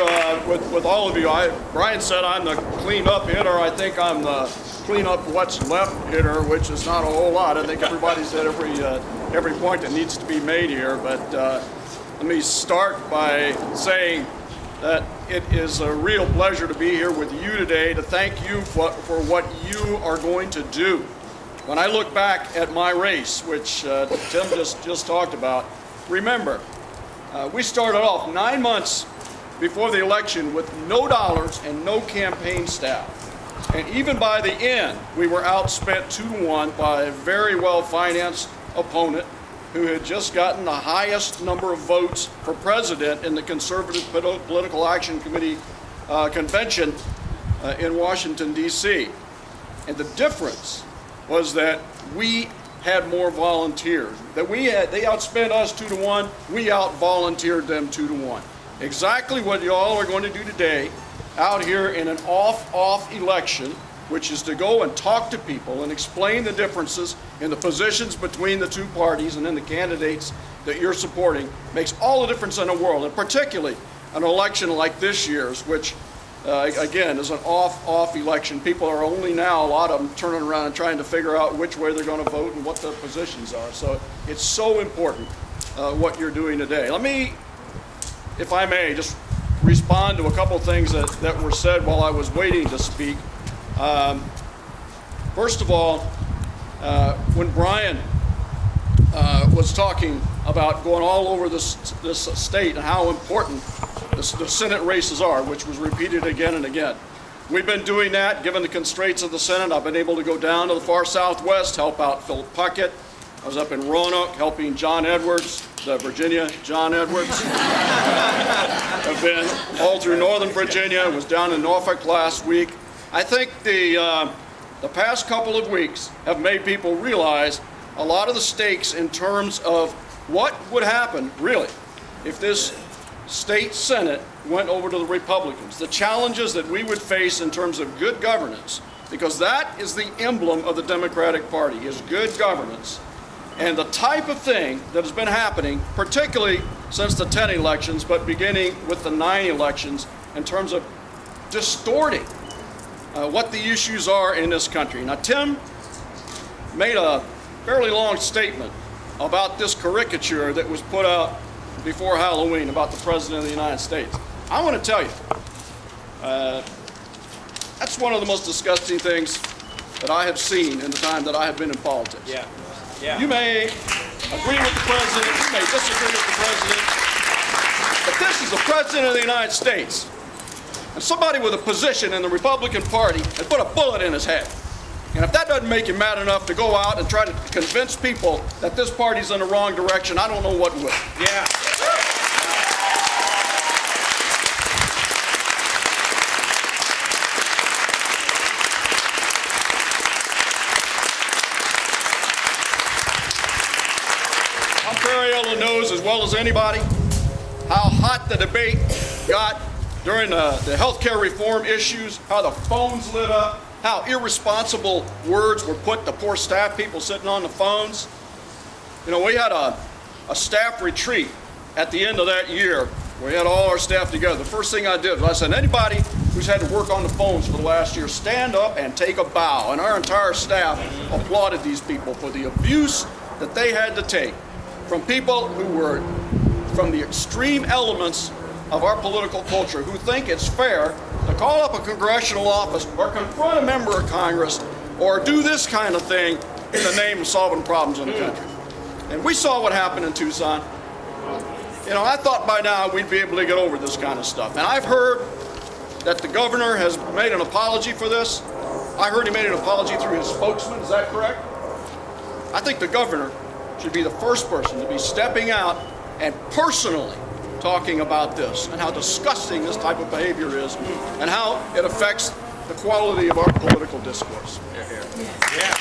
with all of you. Brian said I'm the clean-up hitter. I think I'm the clean-up what's left hitter, which is not a whole lot. I think everybody's at every point that needs to be made here. But let me start by saying that it is a real pleasure to be here with you today to thank you for what you are going to do. When I look back at my race, which Tim just talked about, remember, we started off 9 months before the election with no dollars and no campaign staff. And even by the end, we were outspent 2-1 by a very well-financed opponent who had just gotten the highest number of votes for president in the Conservative Political Action Committee convention in Washington, D.C. And the difference was that we had more volunteers. They outspent us 2-1, we out-volunteered them 2-1. Exactly what you all are going to do today out here in an off election, which is to go and talk to people and explain the differences in the positions between the two parties and in the candidates that you're supporting, makes all the difference in the world, and particularly an election like this year's, which again is an off election. People are only now, a lot of them, turning around and trying to figure out which way they're going to vote and what their positions are. So it's so important what you're doing today. Let me, if I may, just respond to a couple things that were said while I was waiting to speak. First of all, when Brian was talking about going all over this state and how important the Senate races are, which was repeated again and again. We've been doing that, given the constraints of the Senate. I've been able to go down to the far southwest, help out Phil Puckett. I was up in Roanoke helping John Edwards, the Virginia John Edwards. I've been all through Northern Virginia, was down in Norfolk last week. I think the past couple of weeks have made people realize a lot of the stakes in terms of what would happen, really, if this state Senate went over to the Republicans. The challenges that we would face in terms of good governance, because that is the emblem of the Democratic Party, is good governance. And the type of thing that has been happening, particularly since the 10 elections, but beginning with the 9 elections, in terms of distorting what the issues are in this country. Now, Tim made a fairly long statement about this caricature that was put out before Halloween about the President of the United States. I want to tell you, that's one of the most disgusting things that I have seen in the time that I have been in politics. Yeah. You may agree with the President, you may disagree with the President, but this is the President of the United States. And somebody with a position in the Republican Party has put a bullet in his head. And if that doesn't make you mad enough to go out and try to convince people that this party's in the wrong direction, I don't know what will. Yeah. Ontario knows as well as anybody how hot the debate got during the health care reform issues, how the phones lit up, how irresponsible words were put to poor staff people sitting on the phones. You know, we had a staff retreat at the end of that year. We had all our staff together. The first thing I did was I said, anybody who's had to work on the phones for the last year, stand up and take a bow. And our entire staff applauded these people for the abuse that they had to take from people who were from the extreme elements of our political culture, who think it's fair to call up a congressional office or confront a member of Congress or do this kind of thing in the name of solving problems in the country. And we saw what happened in Tucson. You know, I thought by now we'd be able to get over this kind of stuff. And I've heard that the governor has made an apology for this. I heard he made an apology through his spokesman. Is that correct? I think the governor should be the first person to be stepping out and personally talking about this and how disgusting this type of behavior is and how it affects the quality of our political discourse. Yeah.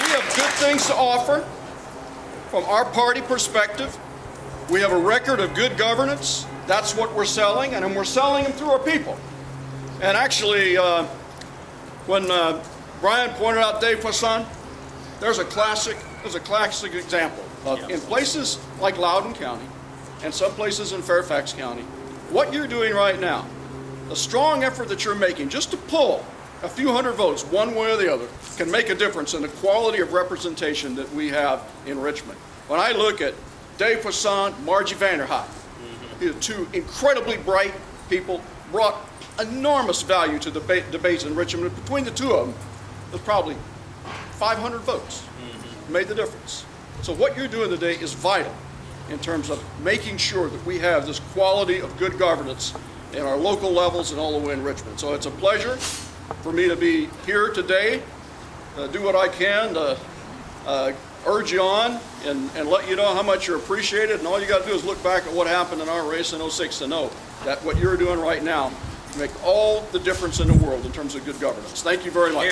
We have good things to offer from our party perspective. We have a record of good governance. That's what we're selling, and then we're selling them through our people. And actually, when Brian pointed out Dave Poisson, there's a classic example of in places like Loudoun County and some places in Fairfax County, what you're doing right now, the strong effort that you're making just to pull a few hundred votes one way or the other can make a difference in the quality of representation that we have in Richmond. When I look at Dave Poisson, Margie Vanderhyde, two incredibly bright people, brought enormous value to debates in Richmond. Between the two of them, there's probably 500 votes. Made the difference. So what you're doing today is vital in terms of making sure that we have this quality of good governance in our local levels and all the way in Richmond. So it's a pleasure for me to be here today, do what I can to urge you on and let you know how much you're appreciated. And all you got to do is look back at what happened in our race in '06 to know that what you're doing right now make all the difference in the world in terms of good governance. Thank you very much.